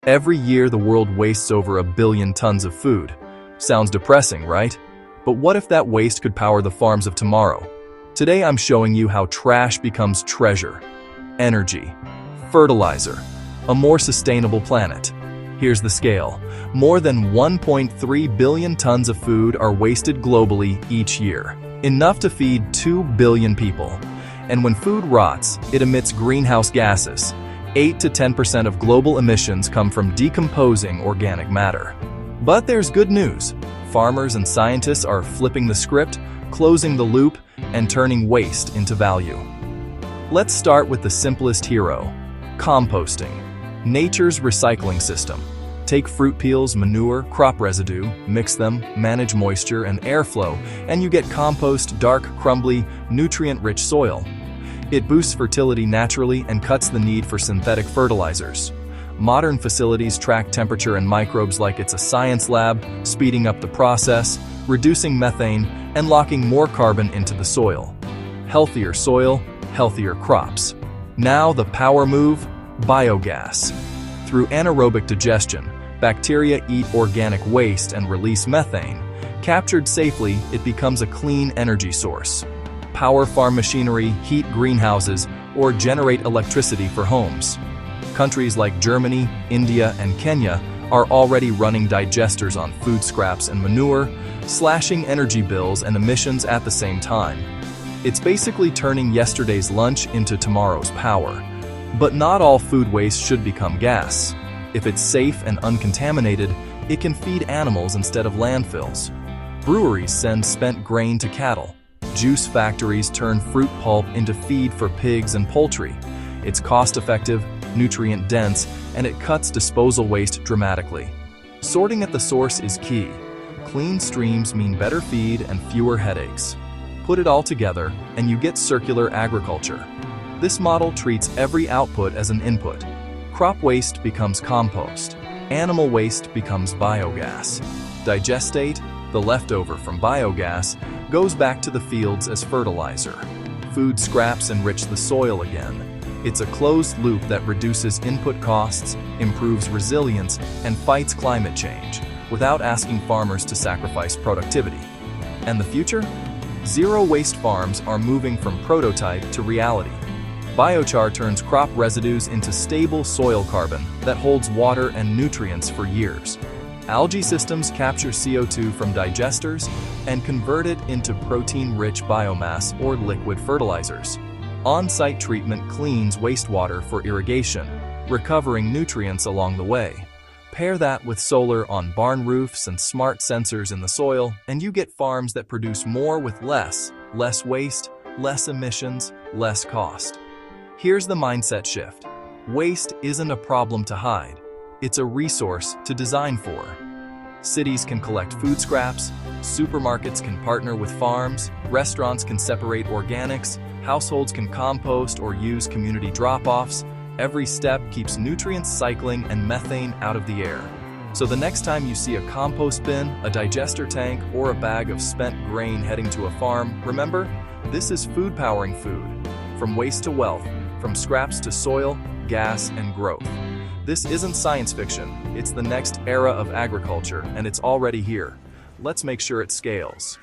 Every year, the world wastes over 1 billion tons of food. Sounds depressing, right? But what if that waste could power the farms of tomorrow? Today, I'm showing you how trash becomes treasure, energy, fertilizer, a more sustainable planet. Here's the scale. More than 1.3 billion tons of food are wasted globally each year, enough to feed 2 billion people. And when food rots, it emits greenhouse gases. 8 to 10% of global emissions come from decomposing organic matter. But there's good news. Farmers and scientists are flipping the script, closing the loop, and turning waste into value. Let's start with the simplest hero, composting, nature's recycling system. Take fruit peels, manure, crop residue, mix them, manage moisture and airflow, and you get compost, dark, crumbly, nutrient-rich soil. It boosts fertility naturally and cuts the need for synthetic fertilizers. Modern facilities track temperature and microbes like it's a science lab, speeding up the process, reducing methane, and locking more carbon into the soil. Healthier soil, healthier crops. Now the power move, biogas. Through anaerobic digestion, bacteria eat organic waste and release methane. Captured safely, it becomes a clean energy source. Power farm machinery, heat greenhouses, or generate electricity for homes. Countries like Germany, India, and Kenya are already running digesters on food scraps and manure, slashing energy bills and emissions at the same time. It's basically turning yesterday's lunch into tomorrow's power. But not all food waste should become gas. If it's safe and uncontaminated, it can feed animals instead of landfills. Breweries send spent grain to cattle. Juice factories turn fruit pulp into feed for pigs and poultry. It's cost-effective, nutrient-dense, and it cuts disposal waste dramatically. Sorting at the source is key. Clean streams mean better feed and fewer headaches. Put it all together, and you get circular agriculture. This model treats every output as an input. Crop waste becomes compost. Animal waste becomes biogas. Digestate, the leftover from biogas, goes back to the fields as fertilizer. Food scraps enrich the soil again. It's a closed loop that reduces input costs, improves resilience, and fights climate change, without asking farmers to sacrifice productivity. And the future? Zero-waste farms are moving from prototype to reality. Biochar turns crop residues into stable soil carbon that holds water and nutrients for years. Algae systems capture CO2 from digesters and convert it into protein-rich biomass or liquid fertilizers. On-site treatment cleans wastewater for irrigation, recovering nutrients along the way. Pair that with solar on barn roofs and smart sensors in the soil, and you get farms that produce more with less waste, less emissions, less cost. Here's the mindset shift. Waste isn't a problem to hide. It's a resource to design for. Cities can collect food scraps, supermarkets can partner with farms, restaurants can separate organics, households can compost or use community drop-offs. Every step keeps nutrients cycling and methane out of the air. So the next time you see a compost bin, a digester tank, or a bag of spent grain heading to a farm, remember, this is food powering food. From waste to wealth, from scraps to soil, gas, and growth. This isn't science fiction, it's the next era of agriculture, and it's already here. Let's make sure it scales.